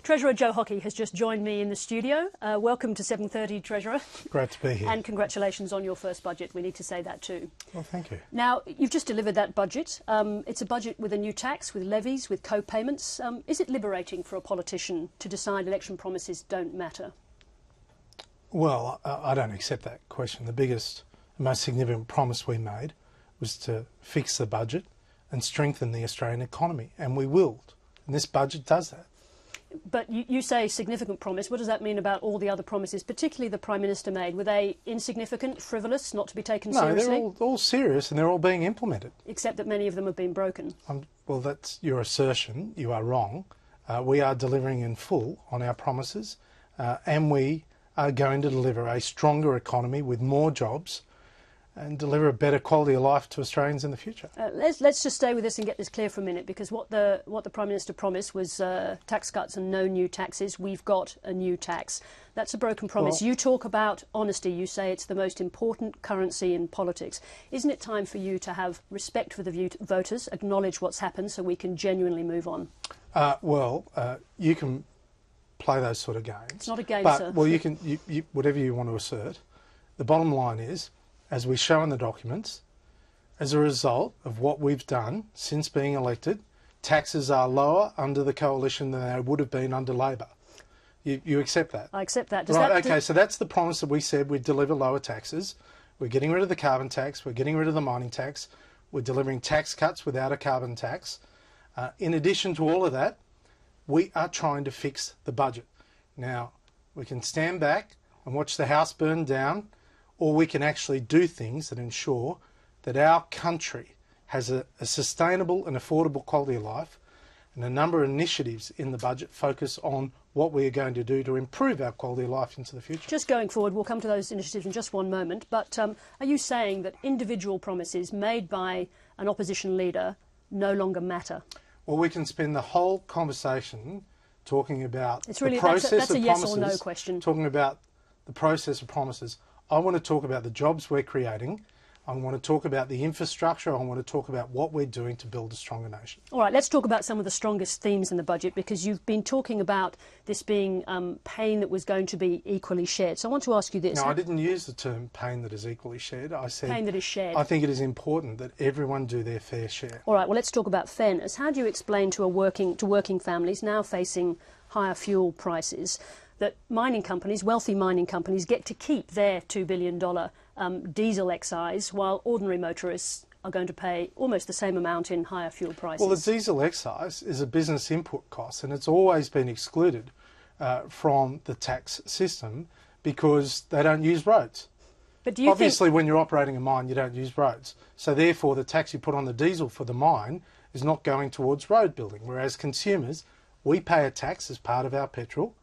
Treasurer Joe Hockey has just joined me in the studio. Welcome to 7:30, Treasurer. Great to be here. And congratulations on your first budget. We need to say that too. Well, thank you. Now, you've just delivered that budget. It's a budget with a new tax, with levies, with co-payments. Is it liberating for a politician to decide election promises don't matter? Well, I don't accept that question. The biggest, most significant promise we made was to fix the budget and strengthen the Australian economy, and we will. And this budget does that. But you say significant promise. What does that mean about all the other promises, particularly the Prime Minister made? Were they insignificant, frivolous, not to be taken seriously? No, they're all serious and they're all being implemented. Except that many of them have been broken. Well, that's your assertion. You are wrong. We are delivering in full on our promises, and we are going to deliver a stronger economy with more jobs and deliver a better quality of life to Australians in the future. Let's just stay with this and get this clear for a minute, because what the Prime Minister promised was tax cuts and no new taxes. We've got a new tax. That's a broken promise. Well, you talk about honesty. You say it's the most important currency in politics. Isn't it time for you to have respect for the voters, acknowledge what's happened so we can genuinely move on? You can play those sort of games. It's not a game, but, sir. Well, you can, whatever you want to assert. The bottom line is, as we show in the documents, as a result of what we've done since being elected, taxes are lower under the coalition than they would have been under Labor. You accept that? I accept that. Okay, so that's the promise that we said we'd deliver lower taxes. We're getting rid of the carbon tax, we're getting rid of the mining tax, we're delivering tax cuts without a carbon tax. In addition to all of that, we are trying to fix the budget. Now, we can stand back and watch the house burn down, or we can actually do things that ensure that our country has a sustainable and affordable quality of life, and a number of initiatives in the budget focus on what we are going to do to improve our quality of life into the future. Just going forward, we'll come to those initiatives in just one moment, but are you saying that individual promises made by an opposition leader no longer matter? Well, we can spend the whole conversation talking about it's really, the process that's a of yes promises, or no question. Talking about the process of promises. I want to talk about the jobs we're creating. I want to talk about the infrastructure. I want to talk about what we're doing to build a stronger nation. All right, let's talk about some of the strongest themes in the budget, because you've been talking about this being pain that was going to be equally shared. So I want to ask you this. No, I didn't use the term pain that is equally shared. I said pain that is shared. I think it is important that everyone do their fair share. All right, well, let's talk about fairness. How do you explain to working families now facing higher fuel prices that mining companies, wealthy mining companies, get to keep their $2 billion diesel excise, while ordinary motorists are going to pay almost the same amount in higher fuel prices? Well, the diesel excise is a business input cost, and it's always been excluded from the tax system because they don't use roads. But do you Obviously, when you're operating a mine, you don't use roads. So therefore, the tax you put on the diesel for the mine is not going towards road building, whereas consumers, we pay a tax as part of our petrol,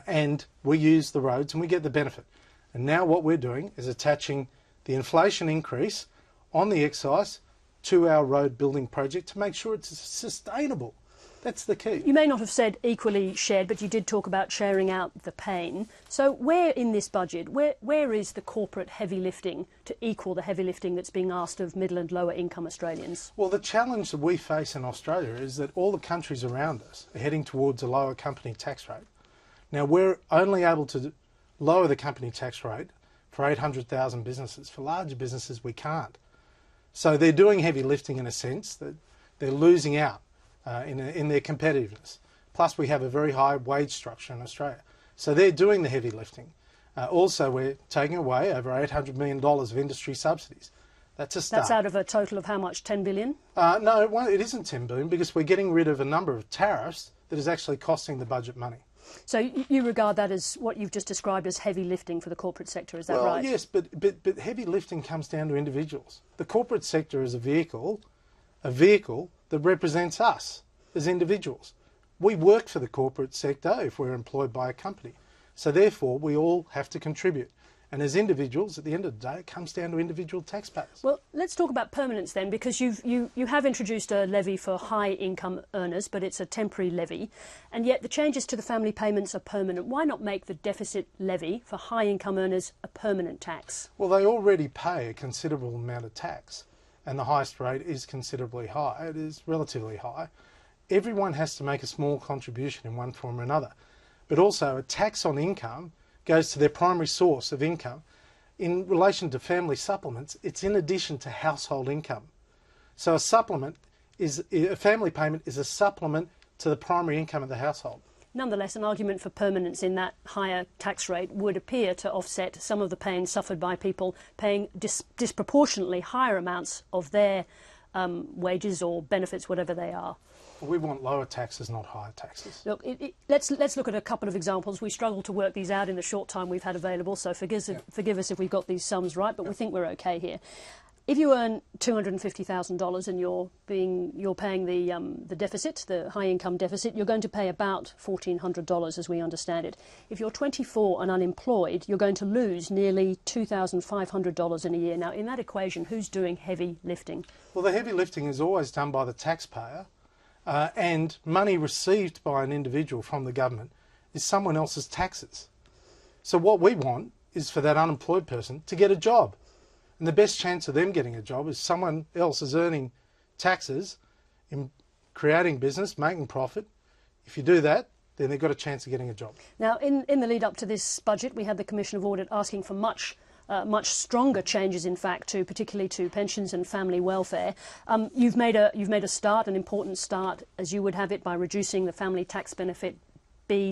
and we use the roads and we get the benefit. And now what we're doing is attaching the inflation increase on the excise to our road building project to make sure it's sustainable. That's the key. You may not have said equally shared, but you did talk about sharing out the pain. So where in this budget, where is the corporate heavy lifting to equal the heavy lifting that's being asked of middle and lower income Australians? Well, the challenge that we face in Australia is that all the countries around us are heading towards a lower company tax rate. Now, we're only able to lower the company tax rate for 800,000 businesses. For larger businesses, we can't. So they're doing heavy lifting in a sense that they're losing out in their competitiveness. Plus, we have a very high wage structure in Australia. So they're doing the heavy lifting. Also, we're taking away over $800 million of industry subsidies. That's a start. That's out of a total of how much, 10 billion? No, it isn't 10 billion, because we're getting rid of a number of tariffs that is actually costing the budget money. So you regard that as what you've just described as heavy lifting for the corporate sector, is that right? Well, yes, but heavy lifting comes down to individuals. The corporate sector is a vehicle that represents us as individuals. We work for the corporate sector if we're employed by a company. So therefore, we all have to contribute. And as individuals, at the end of the day, it comes down to individual taxpayers. Well, let's talk about permanence then, because you have introduced a levy for high income earners, but it's a temporary levy, and yet the changes to the family payments are permanent. Why not make the deficit levy for high income earners a permanent tax? Well, they already pay a considerable amount of tax, and the highest rate is considerably high. It is relatively high. everyone has to make a small contribution in one form or another. But also a tax on income goes to their primary source of income. In relation to family supplements, it's in addition to household income. So a family payment is a supplement to the primary income of the household. Nonetheless, an argument for permanence in that higher tax rate would appear to offset some of the pain suffered by people paying disproportionately higher amounts of their wages or benefits, whatever they are. We want lower taxes, not higher taxes. Look, let's look at a couple of examples. We struggled to work these out in the short time we've had available, so forgive us if we've got these sums right, but we think we're okay here. If you earn $250,000 and you're paying the deficit, the high income deficit, you're going to pay about $1,400 as we understand it. If you're 24 and unemployed, you're going to lose nearly $2,500 in a year. Now, in that equation, who's doing heavy lifting? Well, the heavy lifting is always done by the taxpayer, and money received by an individual from the government is someone else's taxes. So what we want is for that unemployed person to get a job. And the best chance of them getting a job is someone else is earning taxes, in creating business, making profit. If you do that, then they've got a chance of getting a job. Now, in the lead up to this budget, we had the Commission of Audit asking for much stronger changes, in fact, particularly to pensions and family welfare. You've made a start, an important start, as you would have it, by reducing the family tax benefit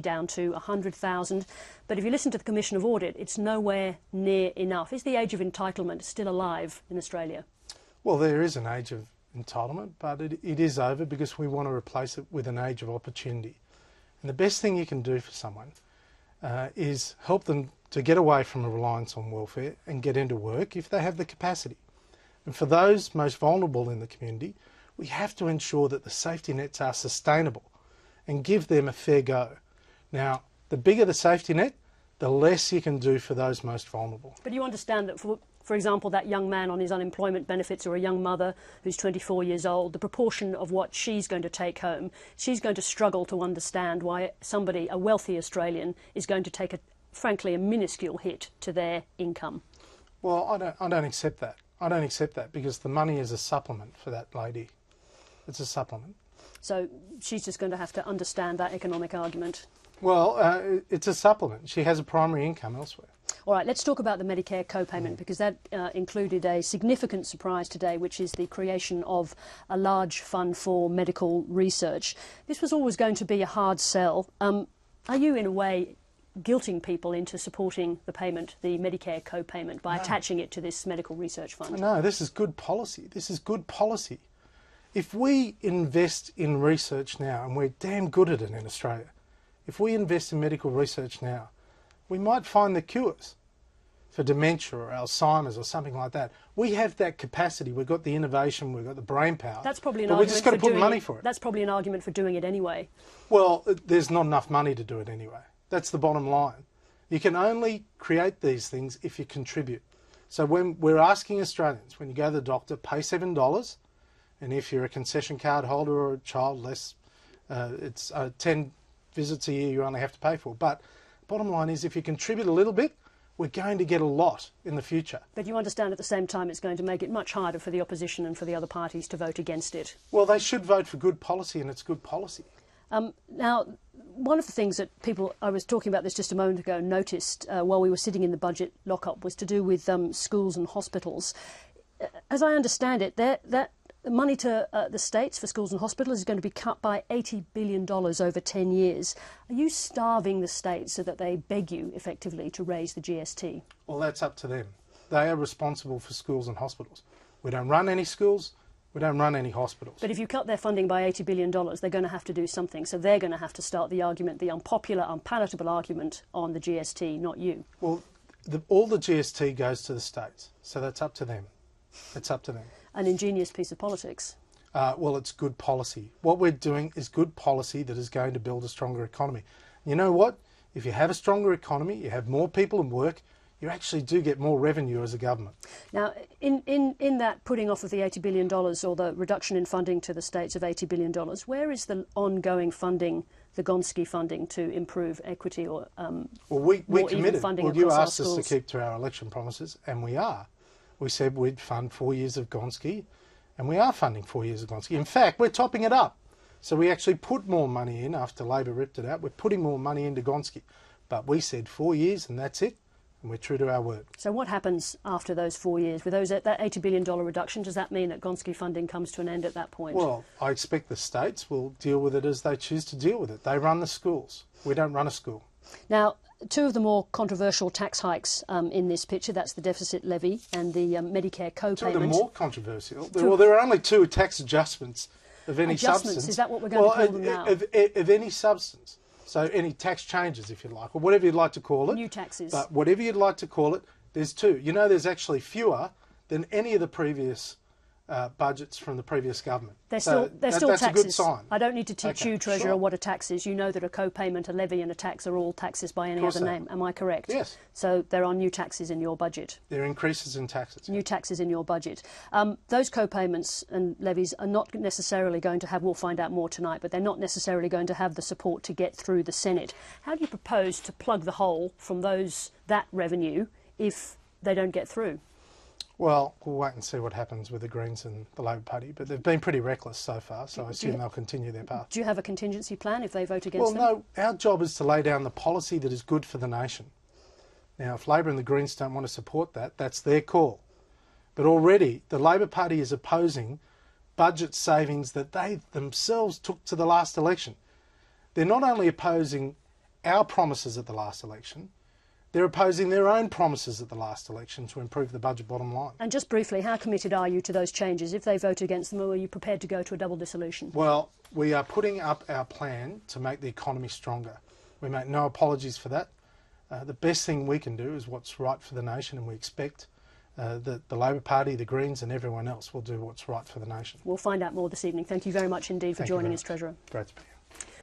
down to 100,000. But if you listen to the Commission of Audit, it's nowhere near enough. Is the age of entitlement still alive in Australia? Well, there is an age of entitlement, but it is over because we want to replace it with an age of opportunity. And the best thing you can do for someone is help them to get away from a reliance on welfare and get into work if they have the capacity. And for those most vulnerable in the community, we have to ensure that the safety nets are sustainable and give them a fair go. Now, the bigger the safety net, the less you can do for those most vulnerable. But you understand that, for example, that young man on his unemployment benefits, or a young mother who's 24 years old, the proportion of what she's going to take home, she's going to struggle to understand why somebody, a wealthy Australian, is going to take, frankly, a minuscule hit to their income. Well, I don't accept that. I don't accept that because the money is a supplement for that lady. It's a supplement. So she's just going to have to understand that economic argument. Well, it's a supplement. She has a primary income elsewhere. All right, let's talk about the Medicare Co-Payment, because that included a significant surprise today, which is the creation of a large fund for medical research. This was always going to be a hard sell. Are you, in a way, guilting people into supporting the payment, the Medicare Co-Payment, by attaching it to this medical research fund? No, this is good policy. This is good policy. If we invest in research now, and we're damn good at it in Australia, if we invest in medical research now, we might find the cures for dementia or Alzheimer's or something like that. We have that capacity. We've got the innovation. We've got the brain power. That's probably an but argument. We've just got to put money for it. That's probably an argument for doing it anyway. Well, there's not enough money to do it anyway. That's the bottom line. You can only create these things if you contribute. So when we're asking Australians, when you go to the doctor, pay $7, and if you're a concession card holder or a child, less, it's 10 visits a year you only have to pay for. But bottom line is, if you contribute a little bit, we're going to get a lot in the future. But you understand at the same time it's going to make it much harder for the opposition and for the other parties to vote against it. Well, they should vote for good policy, and it's good policy. Now, one of the things that people, I was talking about this just a moment ago, noticed while we were sitting in the budget lockup was to do with schools and hospitals. As I understand it, that money to the states for schools and hospitals is going to be cut by $80 billion over 10 years. Are you starving the states so that they beg you, effectively, to raise the GST? Well, that's up to them. They are responsible for schools and hospitals. We don't run any schools. We don't run any hospitals. But if you cut their funding by $80 billion, they're going to have to do something. So they're going to have to start the argument, the unpopular, unpalatable argument on the GST, not you. Well, all the GST goes to the states. So that's up to them. It's up to them. An ingenious piece of politics. Well, it's good policy. What we're doing is good policy that is going to build a stronger economy. You know what? If you have a stronger economy, you have more people in work, you actually do get more revenue as a government. Now, in that putting off of the $80 billion or the reduction in funding to the states of $80 billion, where is the ongoing funding, the Gonski funding, to improve equity or well, we committed. Funding well, you asked us to keep to our election promises, and we are. We said we'd fund 4 years of Gonski, and we are funding 4 years of Gonski. In fact, we're topping it up. So we actually put more money in after Labor ripped it out. We're putting more money into Gonski. But we said 4 years and that's it. And we're true to our word. So what happens after those 4 years? With that $80 billion reduction, does that mean that Gonski funding comes to an end at that point? Well, I expect the states will deal with it as they choose to deal with it. They run the schools. We don't run a school. Now, two of the more controversial tax hikes in this picture, that's the deficit levy and the Medicare Co-Payment. Two of the more controversial? Well, there are only two tax adjustments of any substance. Is that what we're going to call them now? Of any substance. So any tax changes, if you like, or whatever you'd like to call it. New taxes. But whatever you'd like to call it, there's two. You know, there's actually fewer than any of the previous budgets from the previous government. They're still that's taxes. A good sign. I don't need to teach you, Treasurer, sure. what a tax is. You know that a co-payment, a levy and a tax are all taxes by any other name. Am I correct? Yes. So there are new taxes in your budget. There are increases in taxes. New taxes in your budget. Those co-payments and levies are not necessarily going to have, we'll find out more tonight, but they're not necessarily going to have the support to get through the Senate. How do you propose to plug the hole from that revenue if they don't get through? Well, we'll wait and see what happens with the Greens and the Labor Party, but they've been pretty reckless so far, so I assume they'll continue their path. Do you have a contingency plan if they vote against them? Well, no, our job is to lay down the policy that is good for the nation. Now, if Labor and the Greens don't want to support that, that's their call. But already, the Labor Party is opposing budget savings that they themselves took to the last election. They're not only opposing our promises at the last election, they're opposing their own promises at the last election to improve the budget bottom line. And just briefly, how committed are you to those changes? If they vote against them, or are you prepared to go to a double dissolution? Well, we are putting up our plan to make the economy stronger. We make no apologies for that. The best thing we can do is what's right for the nation, and we expect that the Labor Party, the Greens and everyone else will do what's right for the nation. We'll find out more this evening. Thank you very much indeed for joining us, Treasurer. Great to be here.